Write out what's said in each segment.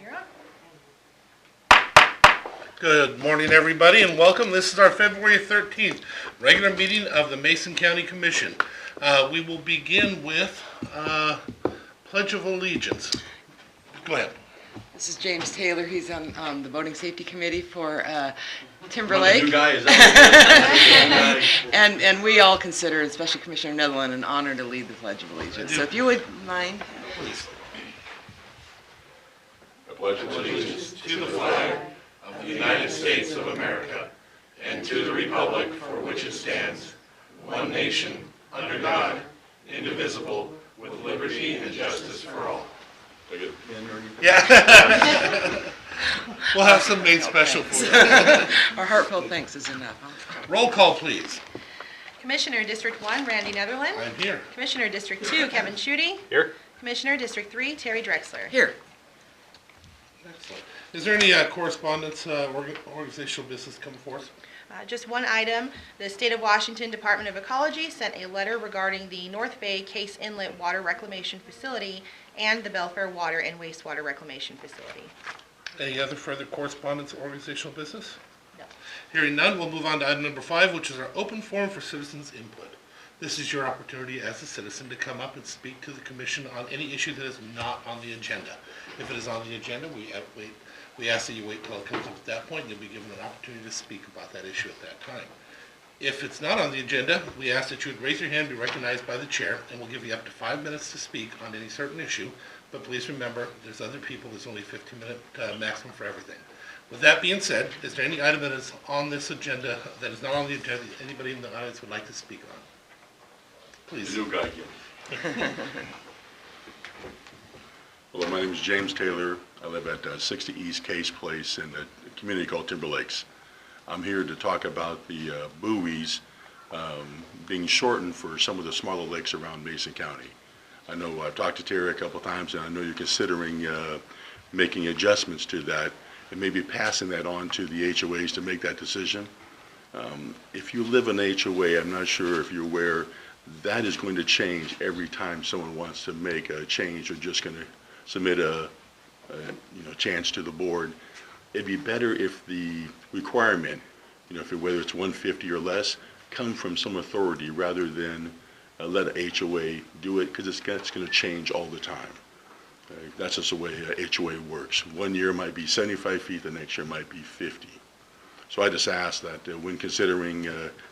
You're up. Good morning, everybody, and welcome. This is our February 13th regular meeting of the Mason County Commission. We will begin with Pledge of Allegiance. Go ahead. This is James Taylor. He's on the Voting Safety Committee for Timber Well, the Lake. new guy is And we all consider, especially Commissioner Netherland, an honor to lead the Pledge of Allegiance. So if you would mind. Please. I pledge allegiance to the flag of the United States of America and to the republic for which it stands, one nation, under God, indivisible, with liberty and justice for all. Yeah. We'll have some made special for you. Our heartfelt thanks is enough. Huh? Roll call, please. Commissioner District 1, Randy Netherland. I'm here. Commissioner District 2, Kevin Schutte. Here. Commissioner District 3, Terry Drexler. Here. Excellent. Is there any correspondence, organizational business come forth? Just one item. The State of Washington Department of Ecology sent a letter regarding the North Bay Case Inlet Water Reclamation Facility and the Belfair Water and Wastewater Reclamation Facility. Any other further correspondence or organizational business? No. Hearing none, we'll move on to item number 5, which is our open forum for citizens' input. This is your opportunity as a citizen to come up and speak to the commission on any issue that is not on the agenda. If it is on the agenda, we ask that you wait till it comes up at that point, and you'll be given an opportunity to speak about that issue at that time. If it's not on the agenda, we ask that you would raise your hand, be recognized by the chair, and we'll give you up to 5 minutes to speak on any certain issue. But please remember, there's other people, there's only a 15-minute maximum for everything. With that being said, is there any item that is on this agenda that is not on the agenda that anybody in the audience would like to speak on? Please. The new guy again. Hello, my name is James Taylor. I live at 60 East Case Place in a community called Timber Lakes. I'm here to talk about the buoys being shortened for some of the smaller lakes around Mason County. I know I've talked to Terry a couple times, and I know you're considering making adjustments to that and maybe passing that on to the HOAs to make that decision. If you live in HOA, I'm not sure if you're aware, that is going to change every time someone wants to make a change or just going to submit a chance to the board. It'd be better if the requirement, whether it's 150 or less, come from some authority rather than let a HOA do it, because it's going to change all the time. That's just the way HOA works. 1 year might be 75 feet, the next year might be 50. So I just ask that when considering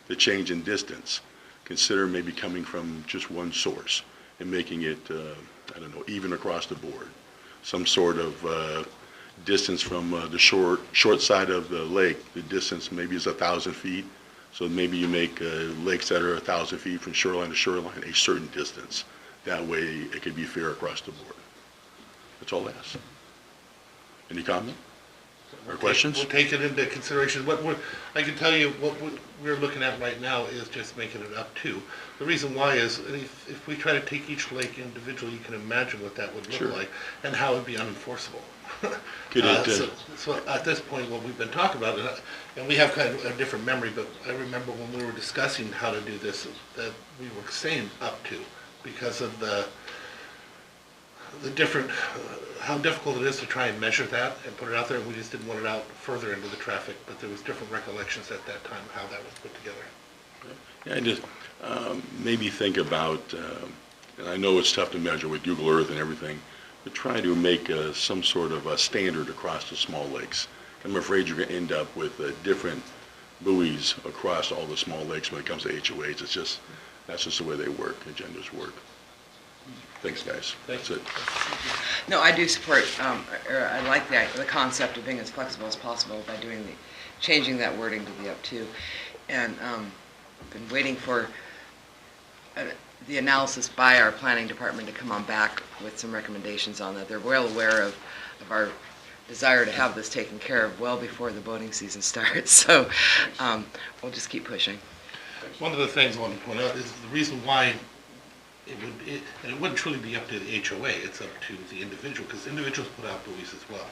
the change in distance, consider maybe coming from just one source and making it, even across the board. Some sort of distance from the short side of the lake. The distance maybe is 1,000 feet. So maybe you make lakes that are 1,000 feet from shoreline to shoreline a certain distance. That way it could be fair across the board. That's all I ask. Any comment or questions? We'll take it into consideration. I can tell you what we're looking at right now is just making it up to. The reason why is if we try to take each lake individually, you can imagine what that would look Sure. like and how it would be unenforceable. Could it, so at this point, what we've been talking about, and we have kind of a different memory, but I remember when we were discussing how to do this, that we were saying up to because of the different, how difficult it is to try and measure that and put it out there. We just didn't want it out further into the traffic, but there was different recollections at that time how that was put together. Yeah, I just maybe think about, and I know it's tough to measure with Google Earth and everything, but try to make some sort of a standard across the small lakes. I'm afraid you're going to end up with different buoys across all the small lakes when it comes to HOAs. That's just the way they work, agendas work. Thanks, guys. That's it. No, I do support, I like the concept of being as flexible as possible by changing that wording to the up to. And I've been waiting for the analysis by our planning department to come on back with some recommendations on that. They're well aware of our desire to have this taken care of well before the boating season starts. So we'll just keep pushing. One of the things I want to point out is the reason why and it wouldn't truly be up to the HOA, it's up to the individual, because individuals put out buoys as well.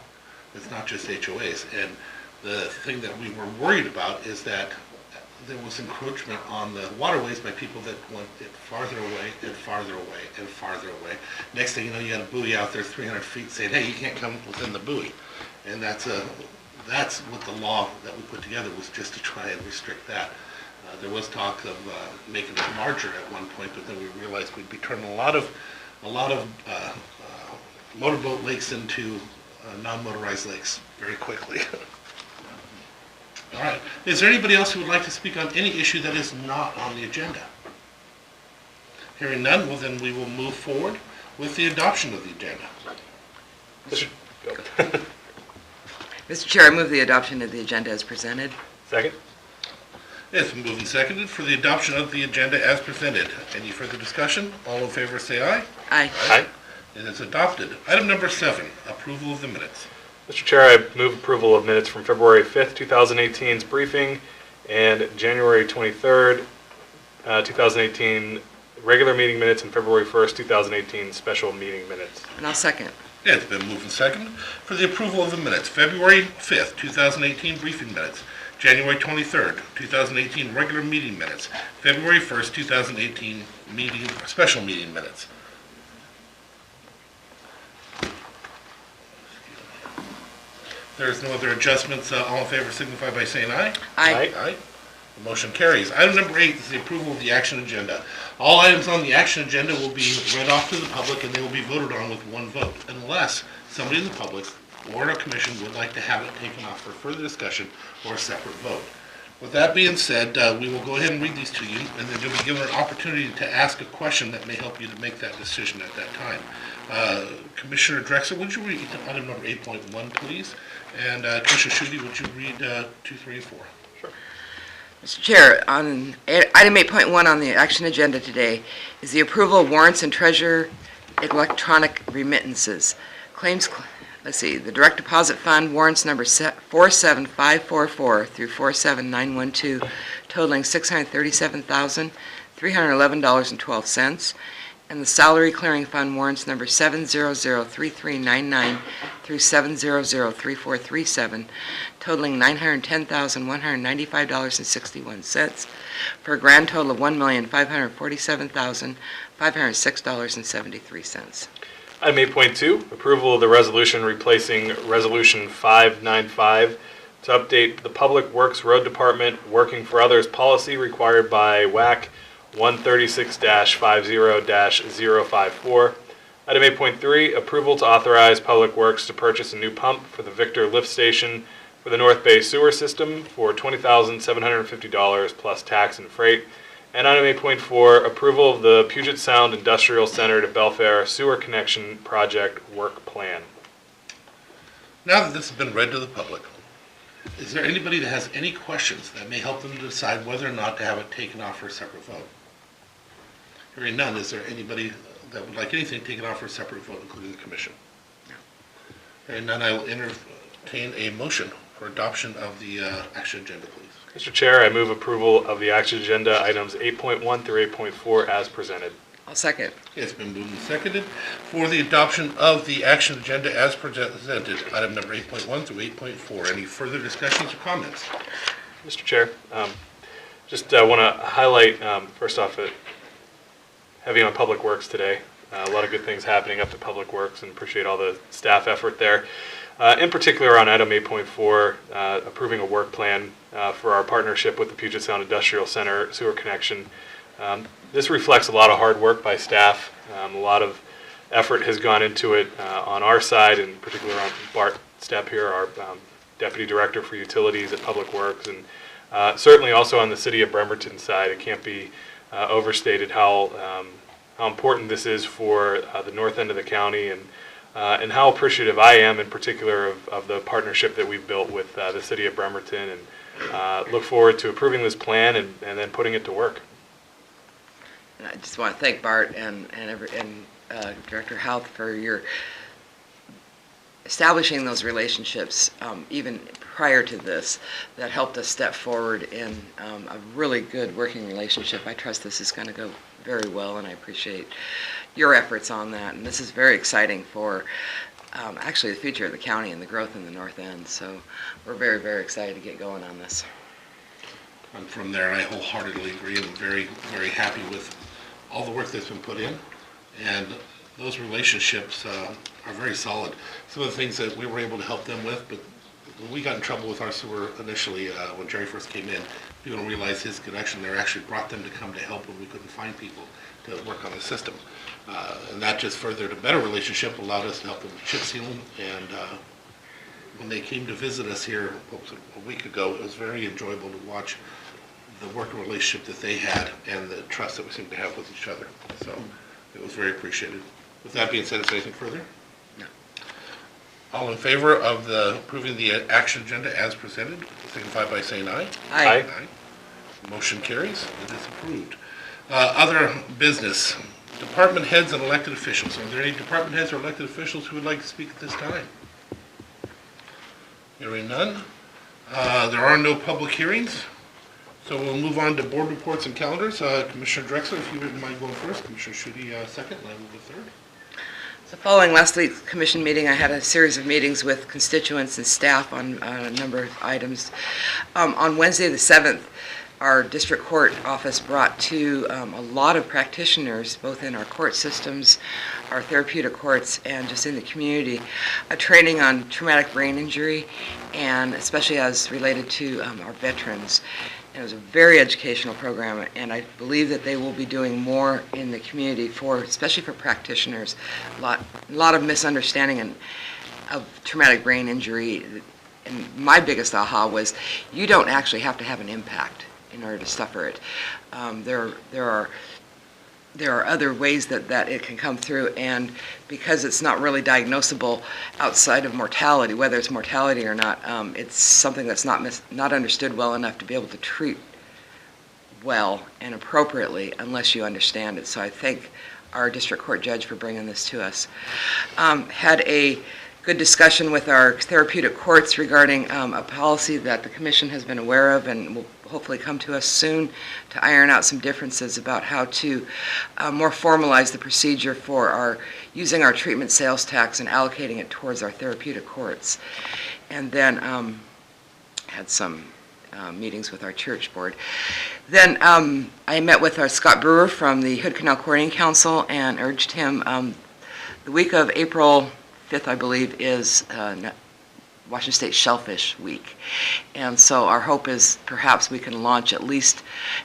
It's not just HOAs. And the thing that we were worried about is that there was encroachment on the waterways by people that went it farther away and farther away and farther away. Next thing you know, you had a buoy out there 300 feet saying, hey, you can't come within the buoy. And that's what the law that we put together was, just to try and restrict that. There was talk of making it larger at one point, but then we realized we'd be turning a lot of motorboat lakes into non-motorized lakes very quickly. All right. Is there anybody else who would like to speak on any issue that is not on the agenda? Hearing none, well then we will move forward with the adoption of the agenda. Mr. Chair, I move the adoption of the agenda as presented. Second? It's been moved and seconded for the adoption of the agenda as presented. Any further discussion? All in favor say aye. Aye. Aye. It is adopted. Item number 7, approval of the minutes. Mr. Chair, I move approval of minutes from February 5th, 2018's briefing and January 23rd, 2018 regular meeting minutes and February 1st, 2018 special meeting minutes. And I'll second. It's been moved and seconded for the approval of the minutes. February 5th, 2018 briefing minutes. January 23rd, 2018 regular meeting minutes. February 1st, 2018 special meeting minutes. There's no other adjustments. All in favor signify by saying aye. Aye. Aye. The motion carries. Item number 8 is the approval of the action agenda. All items on the action agenda will be read off to the public and they will be voted on with one vote, unless somebody in the public or a commission would like to have it taken off for further discussion or a separate vote. With that being said, we will go ahead and read these to you, and then you'll be given an opportunity to ask a question that may help you to make that decision at that time. Commissioner Drexler, would you read item number 8.1, please? And Commissioner Schutte, would you read 2, 3, and 4? Mr. Chair, on item 8.1 on the action agenda today is the approval of warrants and treasurer electronic remittances. Claims, let's see, the direct deposit fund warrants number 47544 through 47912 totaling $637,311.12, and the salary clearing fund warrants number 7003399 through 7003437 totaling $910,195.61 for a grand total of $1,547,506.73. Item 8.2, approval of the resolution replacing Resolution 595 to update the Public Works Road Department Working for Others policy required by WAC 136-50-054. Item 8.3, approval to authorize Public Works to purchase a new pump for the Victor lift station for the North Bay sewer system for $20,750 plus tax and freight. And item 8.4, approval of the Puget Sound Industrial Center to Belfair sewer connection project work plan. Now that this has been read to the public, is there anybody that has any questions that may help them to decide whether or not to have it taken off for a separate vote? Hearing none, is there anybody that would like anything taken off for a separate vote, including the commission? Hearing none, I will entertain a motion for adoption of the action agenda, please. Mr. Chair, I move approval of the action agenda items 8.1 through 8.4 as presented. I'll second. It's been moved and seconded for the adoption of the action agenda as presented, item number 8.1 through 8.4. Any further discussions or comments? Mr. Chair, just want to highlight, first off, heavy on Public Works today. A lot of good things happening up at Public Works, and appreciate all the staff effort there. In particular on item 8.4, approving a work plan for our partnership with the Puget Sound Industrial Center sewer connection. This reflects a lot of hard work by staff. A lot of effort has gone into it on our side, in particular on Bart Stepp here, our Deputy Director for Utilities at Public Works, and certainly also on the City of Bremerton side. It can't be overstated how important this is for the north end of the county, and how appreciative I am in particular of the partnership that we've built with the City of Bremerton, and look forward to approving this plan and then putting it to work. And I just want to thank Bart and Director Houth for your establishing those relationships even prior to this that helped us step forward in a really good working relationship. I trust this is going to go very well, and I appreciate your efforts on that. And this is very exciting for actually the future of the county and the growth in the north end. So we're very, very excited to get going on this. from there. I wholeheartedly agree, and I'm very, very happy with all the work that's been put in. And those relationships are very solid. Some of the things that we were able to help them with, but when we got in trouble with our sewer initially, when Jerry first came in, people don't realize his connection there actually brought them to come to help when we couldn't find people to work on the system. And that just furthered a better relationship, allowed us to help them with chip sealing. And when they came to visit us here a week ago, it was very enjoyable to watch the working relationship that they had and the trust that we seem to have with each other. So it was very appreciated. With that being said, is there anything further? No. All in favor of approving the action agenda as presented, signify by saying aye. Aye. Motion carries. It is approved. Other business. Department heads and elected officials. Are there any department heads or elected officials who would like to speak at this time? Hearing none. There are no public hearings. So we'll move on to board reports and calendars. Commissioner Drexler, if you wouldn't mind going first. Commissioner Schutte second, and I will go third. So following last week's commission meeting, I had a series of meetings with constituents and staff on a number of items. On Wednesday the 7th, our district court office brought to a lot of practitioners, both in our court systems, our therapeutic courts, and just in the community, a training on traumatic brain injury, and especially as related to our veterans. It was a very educational program, and I believe that they will be doing more in the community, especially for practitioners. A lot of misunderstanding of traumatic brain injury. And my biggest aha was you don't actually have to have an impact in order to suffer it. There are other ways that it can come through, and because it's not really diagnosable outside of mortality, whether it's mortality or not, it's something that's not understood well enough to be able to treat well and appropriately unless you understand it. So I thank our district court judge for bringing this to us. Had a good discussion with our therapeutic courts regarding a policy that the commission has been aware of and will hopefully come to us soon to iron out some differences about how to more formalize the procedure for using our treatment sales tax and allocating it towards our therapeutic courts. And then had some meetings with our church board. Then I met with our Scott Brewer from the Hood Canal Coordinating Council and urged him the week of April 5th, I believe, is Washington State Shellfish Week. And so our hope is perhaps we can launch at least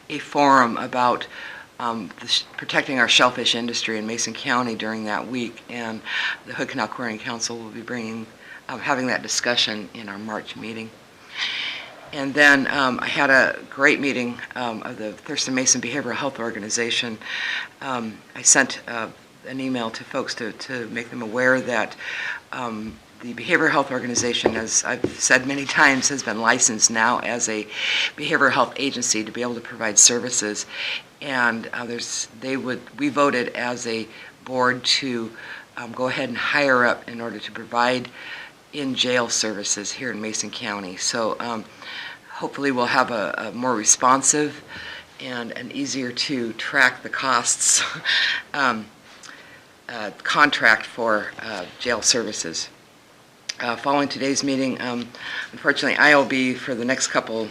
a forum about protecting our shellfish industry in Mason County during that week. And the Hood Canal Coordinating Council will be having that discussion in our March meeting. And then I had a great meeting of the Thurston Mason Behavioral Health Organization. I sent an email to folks to make them aware that the Behavioral Health Organization, as I've said many times, has been licensed now as a behavioral health agency to be able to provide services. And we voted as a board to go ahead and hire up in order to provide in-jail services here in Mason County. So hopefully we'll have a more responsive and an easier to track the costs contract for jail services. Following today's meeting, unfortunately, I will be, for the next couple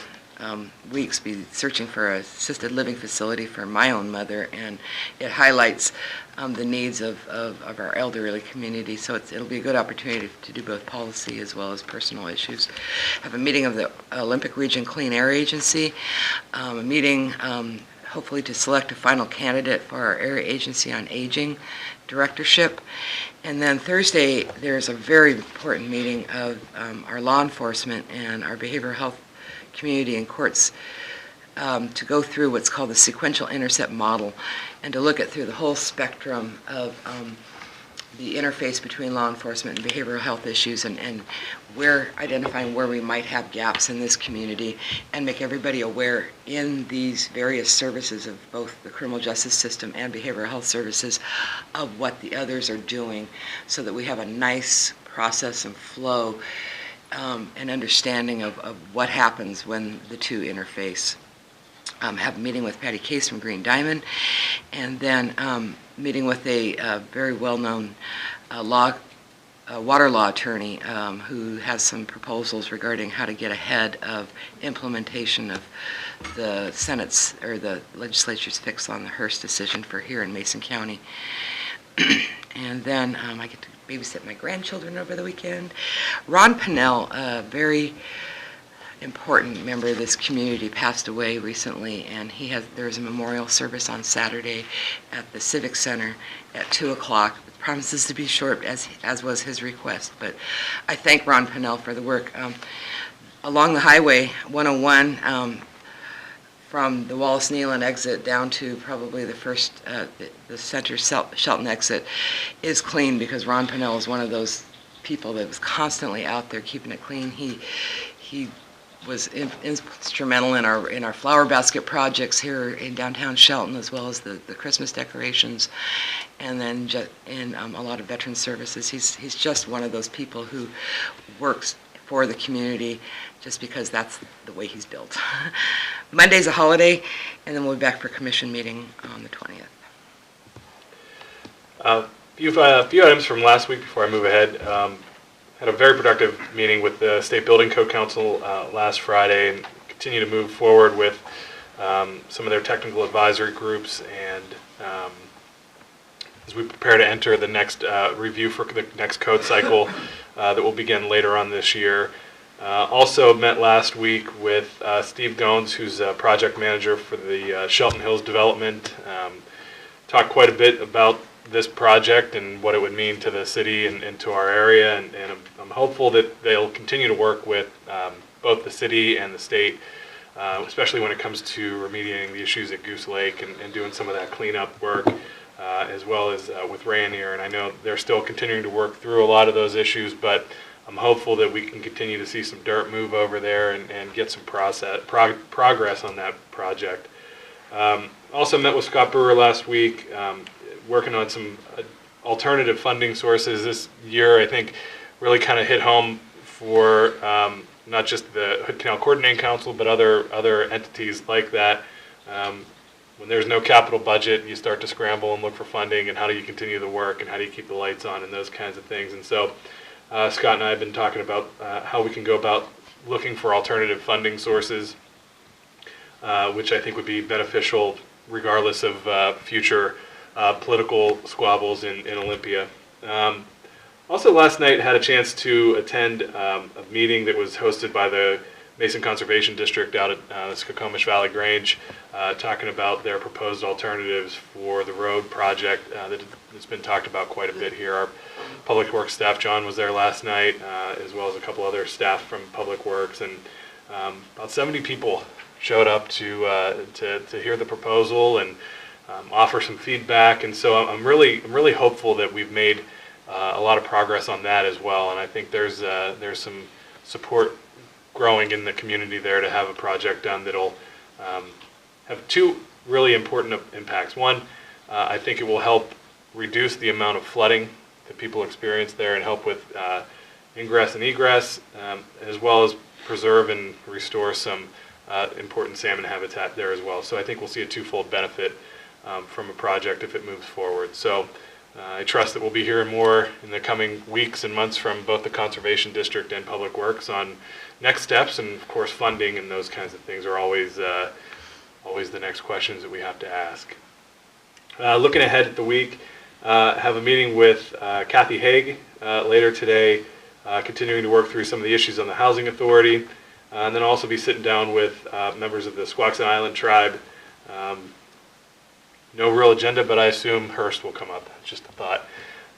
weeks, be searching for an assisted living facility for my own mother, and it highlights the needs of our elderly community, so it'll be a good opportunity to do both policy as well as personal issues. I have a meeting of the Olympic Region Clean Air Agency, a meeting hopefully to select a final candidate for our Area Agency on Aging directorship. And then Thursday, there's a very important meeting of our law enforcement and our behavioral health community and courts to go through what's called the sequential intercept model and to look at through the whole spectrum of the interface between law enforcement and behavioral health issues, and identifying where we might have gaps in this community, and make everybody aware in these various services of both the criminal justice system and behavioral health services of what the others are doing, so that we have a nice process and flow and understanding of what happens when the two interface. Have a meeting with Patty Case from Green Diamond, and then meeting with a very well-known water law attorney who has some proposals regarding how to get ahead of implementation of the Senate's or the legislature's fix on the Hearst decision for here in Mason County. And then I get to babysit my grandchildren over the weekend. Ron Pennell, a very important member of this community, passed away recently, and there's a memorial service on Saturday at the Civic Center at 2 o'clock. It promises to be short, as was his request, but I thank Ron Pennell for the work. Along the highway 101, from the Wallace Nealon exit down to probably the first, the center Shelton exit, is clean because Ron Pennell is one of those people that was constantly out there keeping it clean. He was instrumental in our flower basket projects here in downtown Shelton, as well as the Christmas decorations, and then in a lot of veteran services. He's just one of those people who works for the community just because that's the way he's built. Monday's a holiday, and then we'll be back for commission meeting on the 20th. A few items from last week before I move ahead. Had a very productive meeting with the State Building Code Council last Friday, and continue to move forward with some of their technical advisory groups, and as we prepare to enter the next review for the next code cycle that will begin later on this year. Also met last week with Steve Gones, who's a project manager for the Shelton Hills development. Talked quite a bit about this project and what it would mean to the city and to our area, and I'm hopeful that they'll continue to work with both the city and the state, especially when it comes to remediating the issues at Goose Lake and doing some of that cleanup work, as well as with Rainier. And I know they're still continuing to work through a lot of those issues, but I'm hopeful that we can continue to see some dirt move over there and get some progress on that project. Also met with Scott Brewer last week, working on some alternative funding sources this year. I think really kind of hit home for not just the Hood Canal Coordinating Council, but other entities like that. When there's no capital budget, you start to scramble and look for funding, and how do you continue the work, and how do you keep the lights on, and those kinds of things. And so Scott and I have been talking about how we can go about looking for alternative funding sources, which I think would be beneficial regardless of future political squabbles in Olympia. Also last night had a chance to attend a meeting that was hosted by the Mason Conservation District out at Skokomish Valley Grange, talking about their proposed alternatives for the road project that's been talked about quite a bit here. Our Public Works staff, John, was there last night, as well as a couple other staff from Public Works, and about 70 people showed up to hear the proposal and offer some feedback. And so I'm really hopeful that we've made a lot of progress on that as well. And I think there's some support growing in the community there to have a project done that'll have two really important impacts. One, I think it will help reduce the amount of flooding that people experience there and help with ingress and egress, as well as preserve and restore some important salmon habitat there as well. So I think we'll see a twofold benefit from a project if it moves forward. So I trust that we'll be hearing more in the coming weeks and months from both the Conservation District and Public Works on next steps, and of course funding and those kinds of things are always the next questions that we have to ask. Looking ahead at the week, have a meeting with Kathy Haig later today, continuing to work through some of the issues on the Housing Authority, and then also be sitting down with members of the Squaxin Island tribe. No real agenda, but I assume Hearst will come up, just a thought,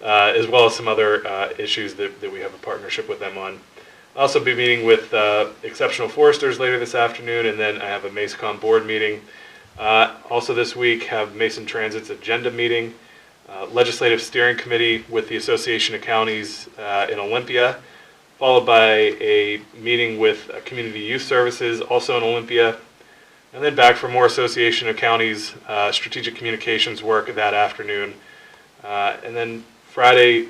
as well as some other issues that we have a partnership with them on. I'll also be meeting with Exceptional Foresters later this afternoon, and then I have a MASCOM board meeting. Also this week, have Mason Transit's agenda meeting, Legislative Steering Committee with the Association of Counties in Olympia, followed by a meeting with Community Youth Services, also in Olympia, and then back for more Association of Counties strategic communications work that afternoon. And then Friday,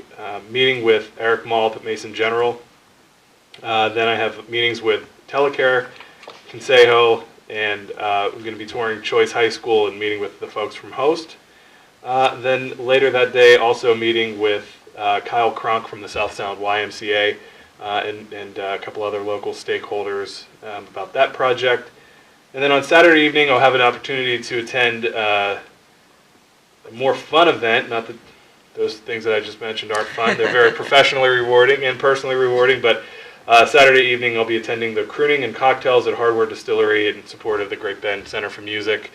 meeting with Eric Malt at Mason General. Then I have meetings with Telecare, Consejo, and I'm going to be touring Choice High School and meeting with the folks from Host. Then later that day, also meeting with Kyle Cronk from the South Sound YMCA and a couple other local stakeholders about that project. And then on Saturday evening, I'll have an opportunity to attend a more fun event. Not that those things that I just mentioned aren't fun. They're very professionally rewarding and personally rewarding. But Saturday evening, I'll be attending the Crooning and Cocktails at Hardware Distillery in support of the Great Bend Center for Music,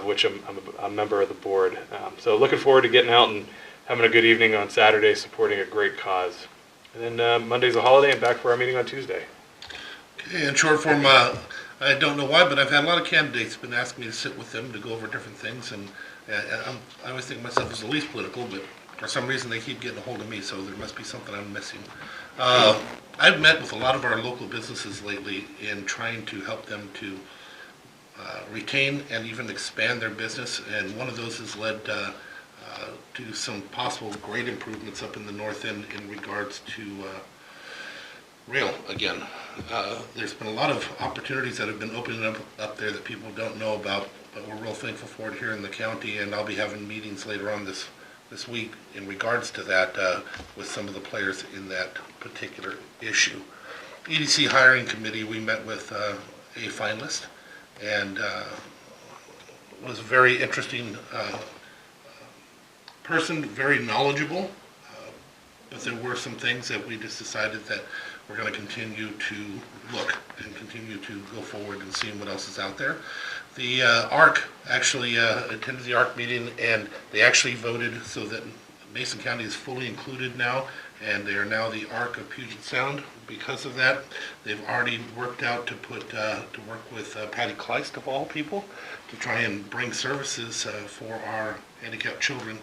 which I'm a member of the board. So looking forward to getting out and having a good evening on Saturday, supporting a great cause. And then Monday's a holiday, and back for our meeting on Tuesday. Okay, in short form, I don't know why, but I've had a lot of candidates been asking me to sit with them to go over different things, and I always think of myself as the least political, but for some reason they keep getting a hold of me, so there must be something I'm missing. I've met with a lot of our local businesses lately in trying to help them to retain and even expand their business, and one of those has led to some possible great improvements up in the north end in regards to rail again. There's been a lot of opportunities that have been opening up there that people don't know about, but we're real thankful for it here in the county, and I'll be having meetings later on this week in regards to that with some of the players in that particular issue. EDC hiring committee, we met with a finalist, and it was a very interesting person, very knowledgeable, but there were some things that we just decided that we're going to continue to look and continue to go forward and see what else is out there. The ARC actually attended the ARC meeting, and they actually voted so that Mason County is fully included now, and they are now the ARC of Puget Sound. Because of that, they've already worked out to work with Patty Kleist, of all people, to try and bring services for our handicapped children,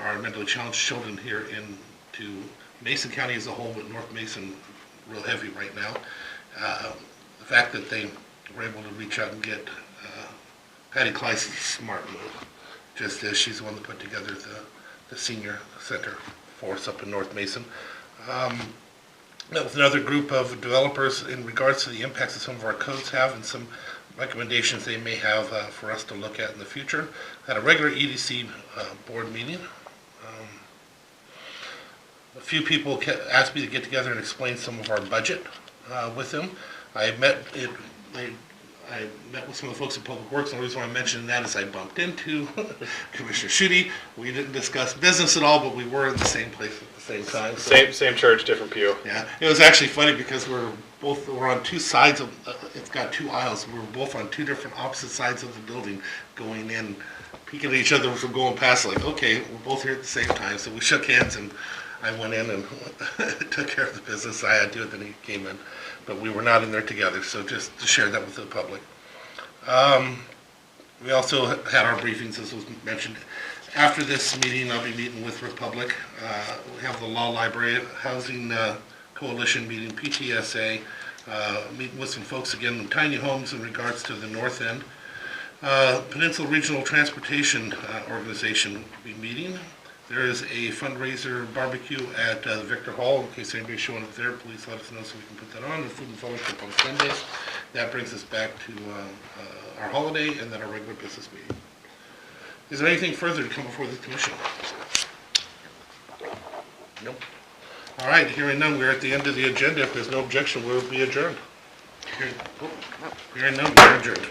our mentally challenged children here into Mason County as a whole, but North Mason real heavy right now. The fact that they were able to reach out and get Patty Kleist is a smart move, just as she's the one that put together the senior center for us up in North Mason. Met with another group of developers in regards to the impacts that some of our codes have and some recommendations they may have for us to look at in the future. Had a regular EDC board meeting. A few people asked me to get together and explain some of our budget with them. I met with some of the folks at Public Works, and the reason why I'm mentioning that is I bumped into Commissioner Schutte. We didn't discuss business at all, but we were in the same place at the same time. So, Same church, different pew. yeah, it was actually funny because we're on two sides of, it's got two aisles. We were both on two different opposite sides of the building going in, peeking at each other as we're going past, like, okay, we're both here at the same time. So we shook hands, and I went in and took care of the business I had to do it, then he came in. But we were not in there together, so just to share that with the public. We also had our briefings, as was mentioned. After this meeting, I'll be meeting with Republic. We have the Law Library Housing Coalition meeting, PTSA, meeting with some folks again in tiny homes in regards to the north end. Peninsula Regional Transportation Organization will be meeting. There is a fundraiser barbecue at Victor Hall. In case anybody's showing up there, please let us know so we can put that on. The food and fellowship on Sundays. That brings us back to our holiday and then our regular business meeting. Is there anything further to come before the commission? Nope. All right, hearing none, we're at the end of the agenda. If there's no objection, we'll be adjourned. Hearing none, we're adjourned.